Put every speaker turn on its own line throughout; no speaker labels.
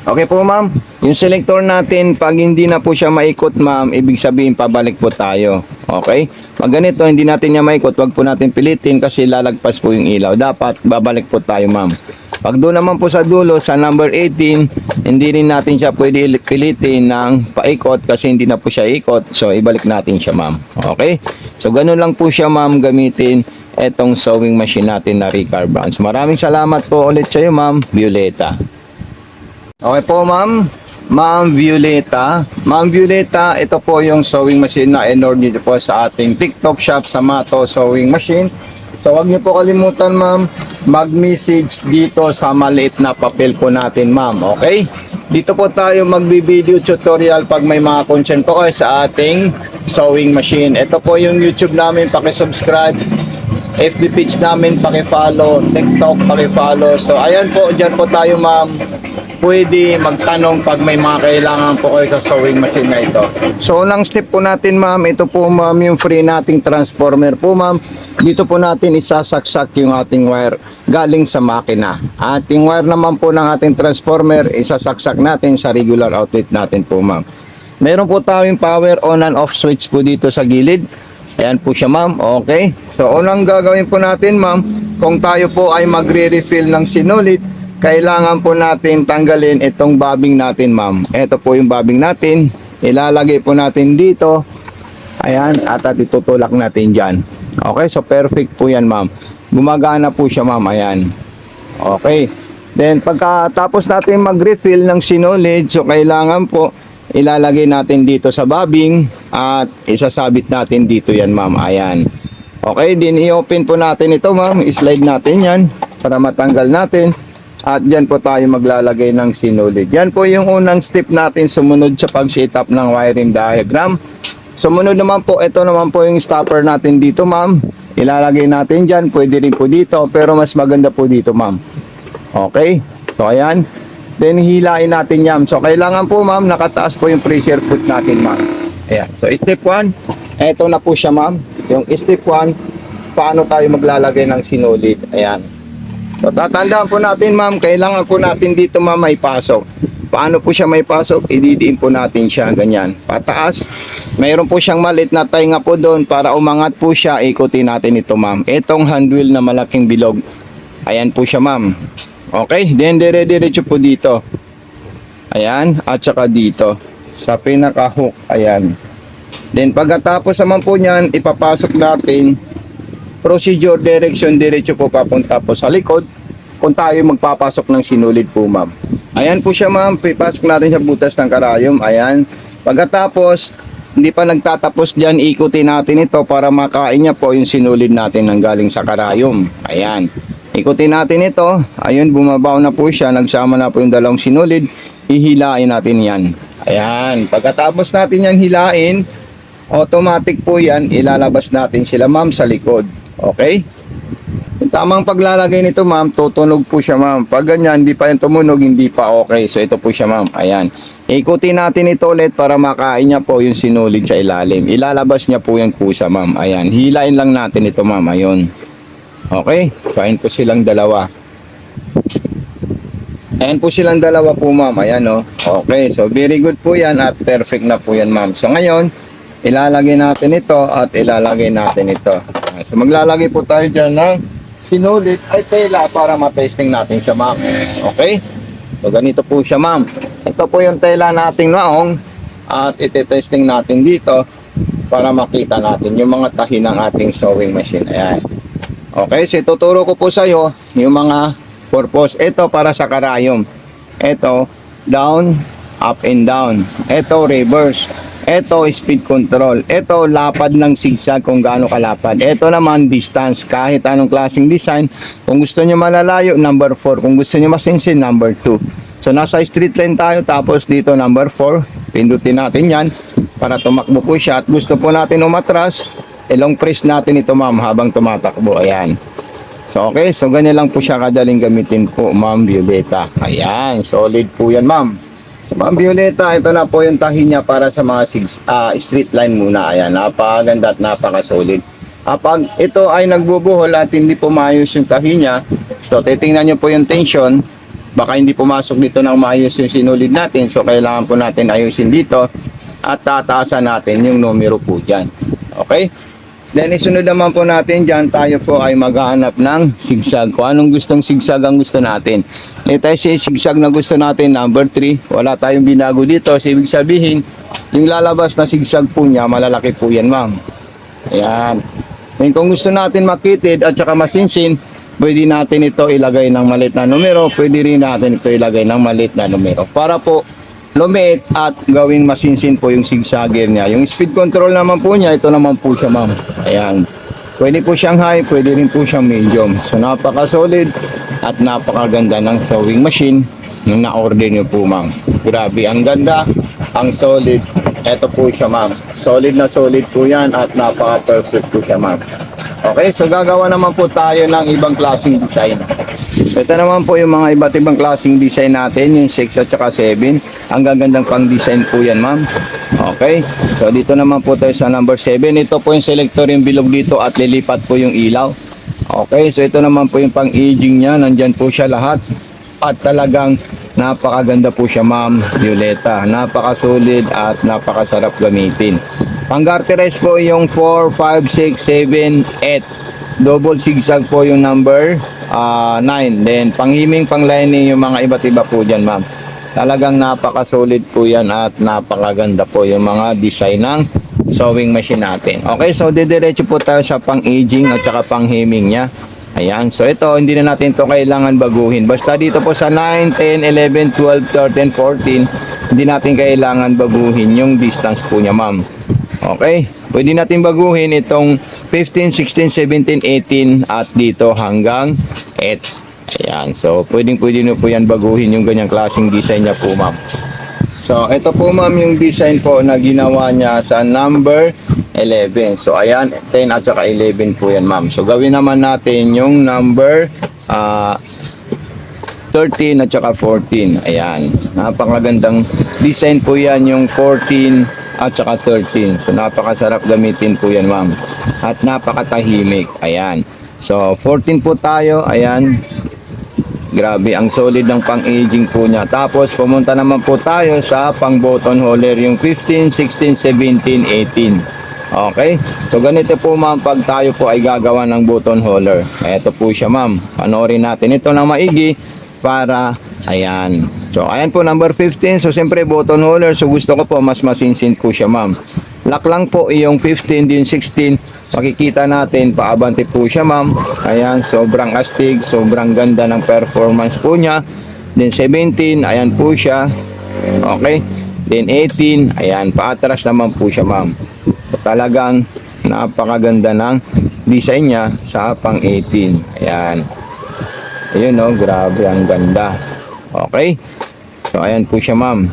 Okay po ma'am, yung selector natin, pag hindi na po siya maikot ma'am, ibig sabihin pabalik po tayo. Okay? Pag ganito, hindi natin niya maikot, wag po natin pilitin kasi lalagpas po yung ilaw. Dapat babalik po tayo ma'am. Pag doon naman po sa dulo, sa number 18, hindi rin natin siya pwede pilitin ng paikot kasi hindi na po siya ikot. So, ibalik natin siya ma'am. Okay? So, ganun lang po siya ma'am gamitin etong sewing machine natin na Ricar Brands. Maraming salamat po ulit sa iyo ma'am, Violeta. Okay po ma'am, Ma'am Violeta. Ma'am Violeta, ito po yung sewing machine na in-order niyo po sa ating TikTok shop sa Mato Sewing Machine. So wag niyo po kalimutan ma'am, mag-message dito sa maliit na papel po natin ma'am, okay? Dito po tayo magbi-video tutorial pag may mga concern po kayo sa ating sewing machine. Ito po yung YouTube namin, paki-subscribe. FB page namin, paki-follow. TikTok, paki-follow. So ayan po, dyan po tayo ma'am. Pwede magtanong pag may mga kailangan po kayo sa sewing machine na ito. So unang step po natin ma'am, ito po ma'am yung free nating transformer po ma'am. Dito po natin isasaksak yung ating wire galing sa makina. At yung wire naman po ng ating transformer, isasaksak natin sa regular outlet natin po ma'am. Meron po tayong power on and off switch po dito sa gilid. Ayan po siya ma'am, okay. So unang gagawin po natin ma'am, kung tayo po ay magre-refill ng sinulid, kailangan po natin tanggalin itong bobbing natin ma'am. Ito po yung bobbing natin, ilalagay po natin dito. Ayan, at itutulak natin dyan. Okay, so perfect po yan ma'am. Gumagana po siya ma'am, ayan. Okay, then pagkatapos natin mag-refill ng sinulid, so kailangan po ilalagay natin dito sa bobbing at isasabit natin dito yan ma'am, ayan. Okay, din i-open po natin ito ma'am, i-slide natin yan para matanggal natin. At dyan po tayo maglalagay ng sinulid. Yan po yung unang step natin sumunod sa pag-set up ng wiring diagram. Sumunod naman po, ito naman po yung stopper natin dito ma'am. Ilalagay natin dyan, pwede rin po dito, pero mas maganda po dito ma'am. Okay, so ayan. Then hilain natin yan. So kailangan po ma'am, nakataas po yung pressure foot natin ma'am. Ayan, so step 1, ito na po siya ma'am. Yung step 1, paano tayo maglalagay ng sinulid. Ayan. So tatandaan po natin ma'am, kailangan po natin dito ma'am may pasok. Paano po siya may pasok? Ididiin po natin siya ganyan, pataas. Mayroon po siyang maliit na tainga po doon para umangat po siya. Ikutin natin ito ma'am, itong handwheel na malaking bilog. Ayan po siya ma'am. Okay, then dire-diretso po dito. Ayan, at saka dito sa pinaka hook, ayan. Then pagkatapos naman po niyan, ipapasok natin procedure direction, diretso po papunta po sa likod kung tayo magpapasok ng sinulid po ma'am. Ayan po siya ma'am, pipasok natin sa butas ng karayom, ayan. Pagkatapos, hindi pa nagtatapos dyan, ikutin natin ito para makain niya po yung sinulid natin ng galing sa karayom. Ayan, ikutin natin ito, ayun, bumabaw na po siya, nagsama na po yung dalawang sinulid, hihilain natin yan. Ayan, pagkatapos natin yan hilain, automatic po yan, ilalabas natin sila ma'am sa likod. Okay? Yung tamang paglalagay nito ma'am, tutunog po siya ma'am. Pag ganyan, hindi pa yung tumunog, hindi pa okay. So ito po siya ma'am, ayan. Ikutin natin ito ulit para makain niya po yung sinulid sa ilalim. Ilalabas niya po yung kusa ma'am, ayan. Hilain lang natin ito ma'am, ayun. Okay? So ayan po silang dalawa. Ayan po silang dalawa po ma'am, ayan o. Okay, so very good po yan at perfect na po yan ma'am. So ngayon, ilalagay natin ito at ilalagay natin ito. So maglalagay po tayo dyan ng sinulid ay tela para matesting natin siya ma'am. Okay? So ganito po siya ma'am. Ito po yung tela nating naong at iti-testing natin dito para makita natin yung mga tahi ng ating sewing machine. Ayan. Okay, so ituturo ko po sa iyo yung mga purpose. Ito para sa karayom. Ito down, up and down. Ito reverse. Ito speed control. Ito lapad ng zigzag kung gaano kalapad. Ito naman distance, kahit anong klaseng design. Kung gusto nyo malalayo, number 4. Kung gusto nyo masinsin, number 2. So nasa street line tayo, tapos dito number 4. Pindutin natin yan para tumakbo po siya. At gusto po natin umatras, ilong press natin ito ma'am habang tumatakbo. Ayan. So okay, so ganyan lang po siya kadaling gamitin po ma'am Violeta. Ayan, solid po yan ma'am. Ma'am Violeta, ito na po yung tahi niya para sa mga street line muna. Ayan, napakaganda at napakasolid. Pag ito ay nagbubuhol at hindi po maayos yung tahi niya, so titingnan nyo po yung tension. baka hindi pumasok dito ng maayos yung sinulid natin. So, kailangan po natin ayusin dito at tataasan natin yung numero po dyan. Okay? Then, isunod naman po natin dyan, tayo po ay maghahanap ng sigsag. Kung anong gustong sigsag ang gusto natin. Ito ay sigsag na gusto natin, number 3. Wala tayong binago dito. So, ibig sabihin, yung lalabas na sigsag po niya, malalaki po yan, ma'am. Ayan. Then, kung gusto natin makitid at saka masinsin, pwede natin ito ilagay ng maliit na numero. Pwede rin natin ito ilagay ng maliit na numero. Para po, lumiit at gawing masinsin po yung zigzagger niya. Yung speed control naman po niya, ito naman po siya, ma'am. Ayan. Pwede po siyang high, pwede rin po siyang medium. So, napaka-solid at napakaganda ng sewing machine nung na-order niyo po, ma'am. Grabe, ang ganda, ang solid. Ito po siya, ma'am. Solid na solid po yan at napaka-perfect po siya, ma'am. Okay, so gagawa naman po tayo ng ibang klaseng design. So, ito naman po yung mga iba't ibang klaseng design natin, yung 6 at saka 7. Ang gagandang pang design po yan, ma'am. Okay, so dito naman po tayo sa number 7. Ito po yung selector, yung bilog dito at lilipat po yung ilaw. Okay, so ito naman po yung pang aging niya. Nandyan po siya lahat. At talagang napakaganda po siya, ma'am. Violeta, napakasolid at napakasarap gamitin. Pang garterize po yung 4, 5, 6, 7, 8. Double zigzag po yung number 9. Then panghiming, panglining yung mga iba't iba po dyan, ma'am. Talagang napaka-solid po yan at napakaganda po yung mga design ng sewing machine natin. Okay, so didiretso po tayo sa pang-aging at saka pang-hemming niya. Ayan, so ito, hindi na natin to kailangan baguhin. Basta dito po sa 9, 10, 11, 12, 13, 14, hindi natin kailangan baguhin yung distance po niya, ma'am. Okay, pwede natin baguhin itong 15, 16, 17, 18 at dito hanggang 8. Ayan, so pwede nyo po yan baguhin yung ganyang klaseng design niya po, ma'am. So, ito po, ma'am, yung design po na ginawa niya sa number 11. So, ayan, 10 at saka 11 po yan, ma'am. So, gawin naman natin yung number 13 at saka 14. Ayan, napakagandang design po yan, yung 14 at saka 13. So, napakasarap gamitin po yan, ma'am. At napakatahimik. Ayan. So, 14 po tayo. Ayan. Grabe, ang solid ng pang-aging po niya. Tapos, pumunta naman po tayo sa pang-button holder, yung 15, 16, 17, 18. Okay? So, ganito po, ma'am, pag tayo po ay gagawa ng button holder. Ito po siya, ma'am. Panoorin natin ito na maigi para, ayan. So, ayan po, number 15. So, siyempre, button holder. So, gusto ko po, mas masinsin po siya, ma'am. Lock lang po yung 15, din 16. Makikita natin, paabante po siya, ma'am. Ayan, sobrang astig, sobrang ganda ng performance po niya. Then 17, ayan po siya. Okay. Then 18, ayan, paatras naman po siya, ma'am. So, talagang napakaganda ng design niya sa pang 18. Ayan. Ayun, no, grabe, ang ganda. Okay. So, ayan po siya, ma'am.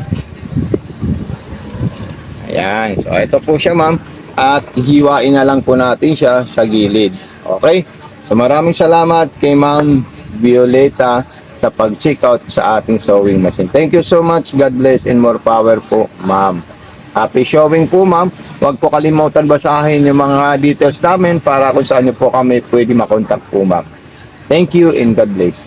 Ayan. So, ito po siya, ma'am. At hiwain na lang po natin siya sa gilid. Okay? So, maraming salamat kay Ma'am Violeta sa pag-check out sa ating sewing machine. Thank you so much. God bless and more power po, ma'am. Happy showing po, ma'am. Huwag po kalimutan basahin yung mga details namin para kung saan nyo po kami pwede makontak po, ma'am. Thank you and God bless.